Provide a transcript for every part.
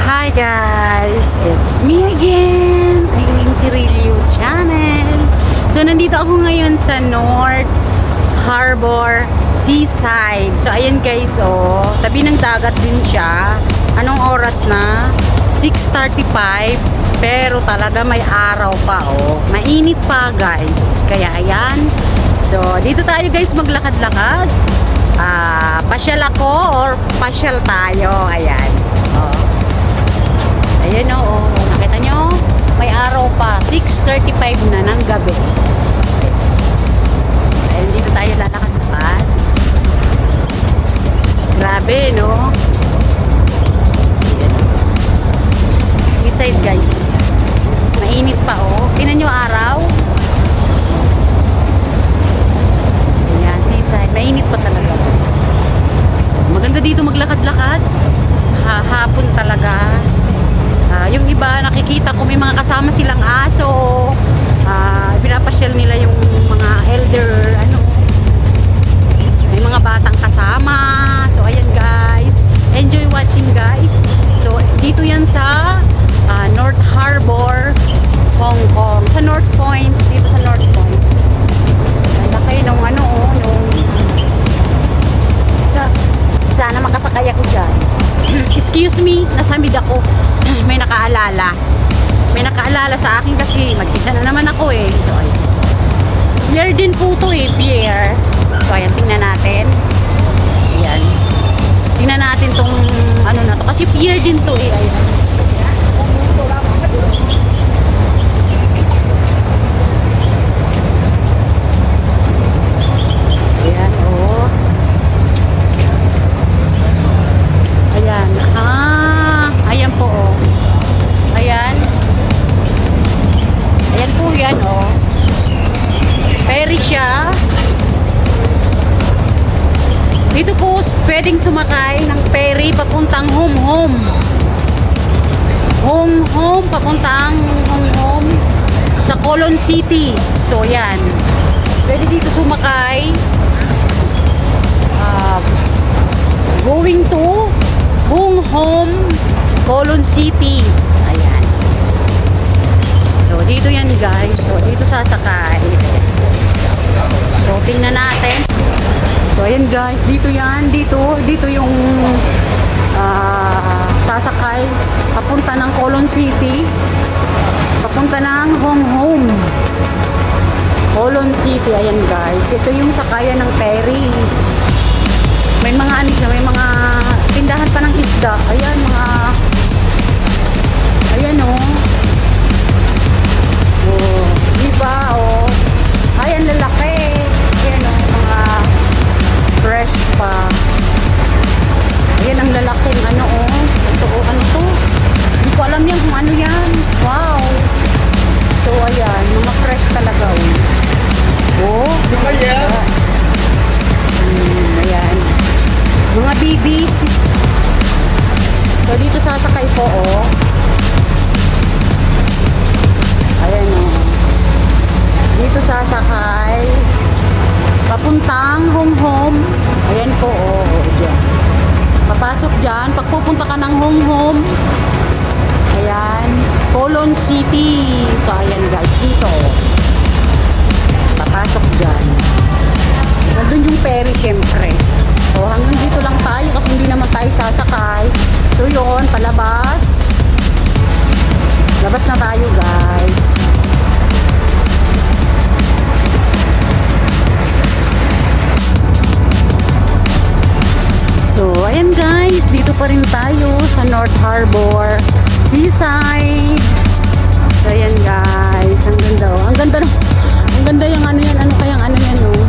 Hi guys! It's me again! Ailing Cirilio Channel. So nandito ako ngayon sa North Harbor Seaside. So ayan guys, oh, tabi ng dagat din siya. Anong oras na? 6:35. Pero talaga may araw pa, oh. Mainit pa guys. Kaya ayan. So dito tayo guys maglakad-lakad. Pasyal ako or pasyal tayo. Ayan. Oh. Ayan o, nakita nyo? May araw pa. 6:35 na ng gabi. Ayan, dito tayo lalakad-lakad. Grabe, no? Ayan. Seaside guys, seaside. Mainit pa o. Tingnan nyo araw. Ayan, seaside. Mainit pa talaga. So, maganda dito maglakad-lakad. Hapon talaga. Yung iba nakikita ko may mga kasama silang aso, pinapasyal nila yung mga elder, may mga batang kasama. So ayan guys, enjoy watching guys. So dito yan sa North Harbor, Hong Kong, sa North Point, dito sa North Point. Ganda kayo nung sana makasakay ako dyan. Excuse me, nasamid ako. May nakaalala. May nakaalala sa akin kasi mag-isa na naman ako eh. So, Pierre din po to eh, Pierre. So, ayan, tingnan natin. Ayan. Tingnan natin tong ano na to. Kasi Pierre din to eh. Ayan. Ayan, oh. Ayan. Ayan po oh. Ayan. Ayan po yan oh. Ferry siya. Dito po pwedeng sumakay ng ferry papuntang home. Home papuntang home sa Colon City. So yan. Pwede dito sumakay. Going to home Colon City. Ayan. So dito yan guys. So dito sasakay. So tingnan natin. So ayan guys, dito yan. Dito yung sasakay papunta ng Colon City. Papunta ng home Colon City. Ayan guys. Ito yung sakayan ng ferry. May mga may mga tindahan pa ng isda. Ayan, ayan oh. Oh, diba oh. Ayan, lalaki. Ayan oh, mga fresh pa. Ayan ang lalaking oh. Ito oh, ano to? Hindi ko alam yan kung ano yan. Wow. So ayan, mga fresh talaga oh. Oh, diba yan? Ayan. Mga bibi. So dito sasakay po oh. Ayan oh. Dito sasakay papuntang home. Ayan po oh. Diyan. Papasok dyan. Pag pupunta ka ng home. Ayan. Colon City. So ayan guys. Dito oh. Papasok dyan. Nandun yung ferry syempre. So hanggang dito lang tayo kasi hindi naman tayo sasakay. So yun, palabas. Labas na tayo guys. So ayan guys, dito pa rin tayo sa North Harbor Seaside. So ayan guys, ang ganda oh. Ang ganda yung ano yan, ano kayang ano yan oh.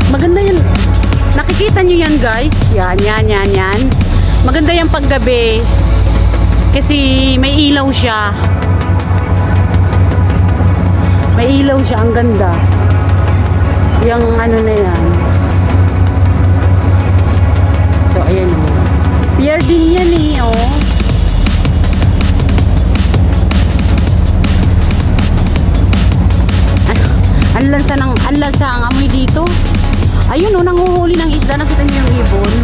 Maganda yan. Nakikita nyo yan guys. Yan. Maganda yan paggabi. Kasi may ilaw siya. May ilaw siya, ang ganda. Yung ano na yan. So, ayan o. Pier din yan eh, oh. Ang lansa ang amoy dito. Ayun o, nanguhuli ng isda. Nakita niyo yung ibon?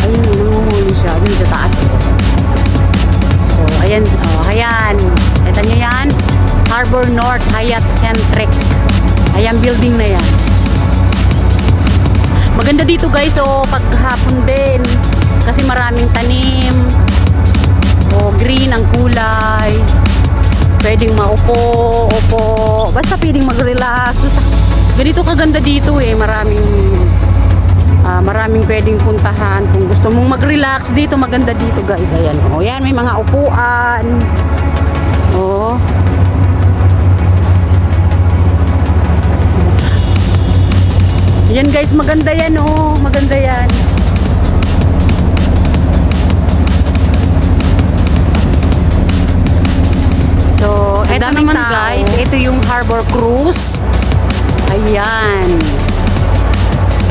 Ayun o, nanguhuli siya. Dun sa taas. So, ayan. Oh, ayan. Kita niyo yan? Harbor North Hyatt Centric. Ayan, building na yan. Maganda dito guys, oh, paghapon din. Kasi maraming tanim. Oh, green ang kulay. Pwedeng maupo, upo. Basta pwedeng mag-relax. Ganito kaganda dito eh. Maraming pwedeng puntahan. Kung gusto mong mag-relax dito, maganda dito guys. Ayan, oh, yan, may mga upuan. Oh. Yan guys, maganda yan oh. Maganda yan. So, ito naman guys, ito yung Harbor Cruise. Ayan.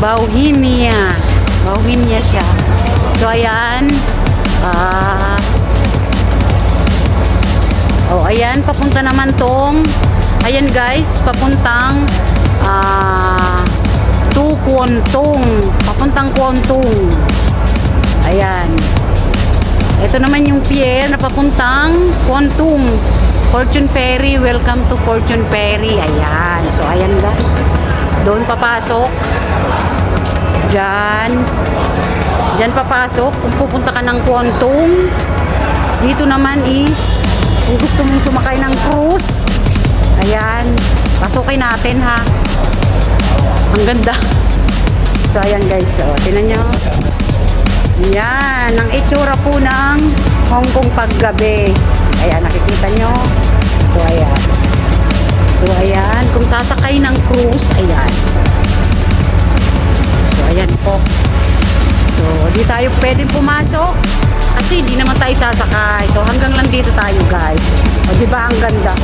Bauhinia. Bauhinia siya. So, ayan. Ayan, papunta naman tong, ayan guys, papuntang to Kuontong. Papuntang Kuontong. Ayan. Ito naman yung pier na papuntang Kuontong. Fortune Ferry. Welcome to Fortune Ferry. Ayan. So, ayan guys. Doon papasok. Diyan. Diyan papasok. Kung pupunta ka ng Kuontong. Dito naman is, kung gusto mong sumakay ng cruise. Ayan. Pasukin natin ha. Ang ganda. So, ayan guys. So, tinan nyo. Yan. Ang itsura po ng Hong Kong paggabi. Ayan, nakikita nyo. So, ayan. So, ayan. Kung sasakay ng cruise, ayan. So, ayan po. So, di tayo pwedeng pumasok. Kasi hindi naman tayo sasakay. So, hanggang lang dito tayo guys. O, diba ang ganda?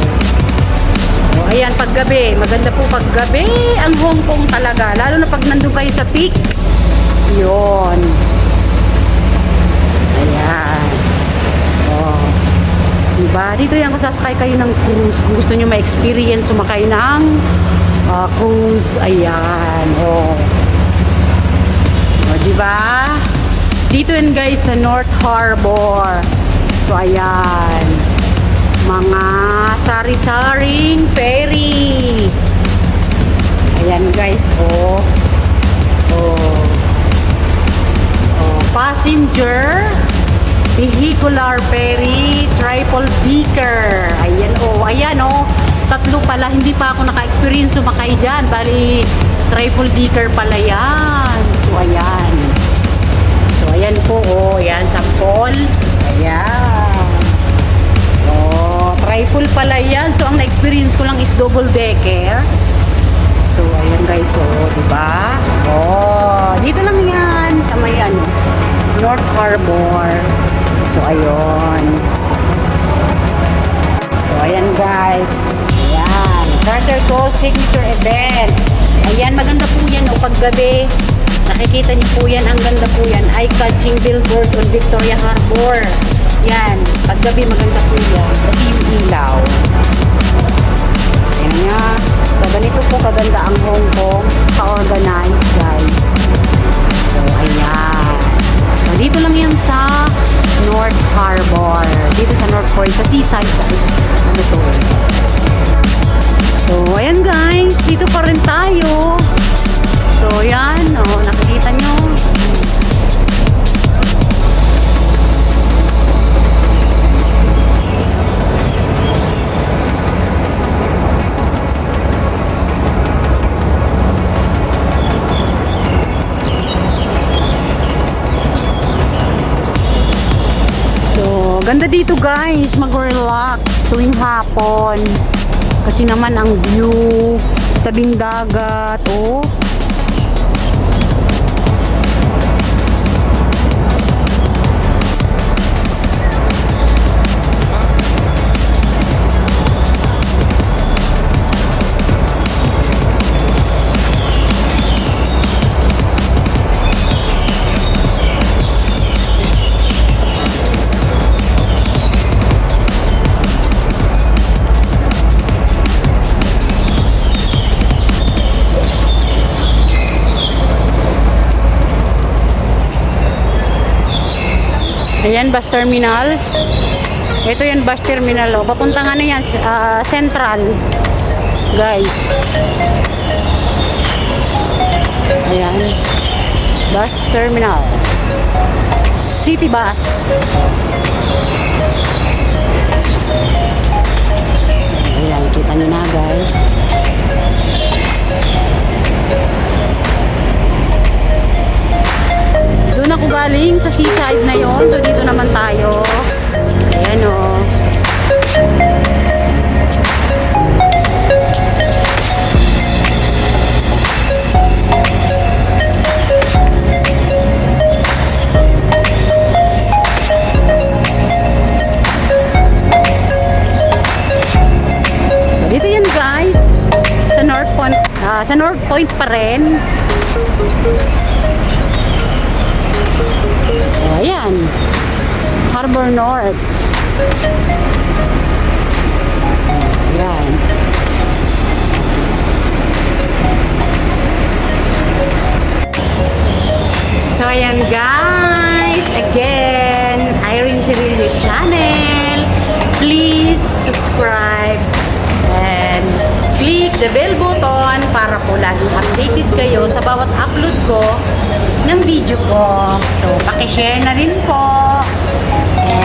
O, ayan, paggabi. Maganda po paggabi ang Hong Kong talaga. Lalo na pag nandun kayo sa peak. Yun. Ayan. O. Diba? Dito yan kung sasakay kayo ng cruise. Kung gusto nyo ma-experience sumakay ng cruise. Ayan. O. O, diba? Dito yan guys sa North Harbor. So, ayan. Mga sari-saring ferry. Ayan guys, oh. Oh. Oh, passenger vehicular ferry triple decker. Ayan oh, ayan oh. Tatlo pala, hindi pa ako naka-experience sumakay diyan. Bali triple decker pala yan. So ayan. So ayan po oh, ayan sample. Ayan. Oh, trifle pala yan. So, ang na-experience ko lang is double decker. So, ayan guys. So, diba? Oh, dito lang yan. Sa may ano, North Harbor. So, ayun. So, ayan guys. Ayan. Carter Coast Signature Event. Ayan, maganda po yan. O, paggabi. Nakikita niyo po yan. Ang ganda po yan. Eye-catching billboard on Victoria Harbor. Yan, paggabi maganda po yan kasi yung ilaw. Ayan nga. So, ganito po kaganda ang Hong Kong. Ka-organize, guys. So, ayan. So, dito lang yan sa North Harbor. Dito sa North Point, sa seaside. Ano to? So, ayan guys. Dito pa rin tayo. So, yan. O, nakikita nyo. Ganda dito guys, mag-relax tuwing hapon. Kasi naman ang view, tabing dagat, oh. Ayan, bus terminal. Ito yung bus terminal. Oh. Papunta nga na yan, Central. Guys. Ayan. Bus terminal. City bus. Ayan, kita nyo na guys. Doon ako galing sa seaside na yon. So dito naman tayo. Ayan o. Dito yan guys. Sa North Point. Sa North Point pa rin. Ayan. Harbor North. Ayan. So, ayan guys. Again, Irene Cirillo channel. Please subscribe and click the bell button para po laging updated kayo sa bawat upload ko ng video ko. So, pakishare na rin po. And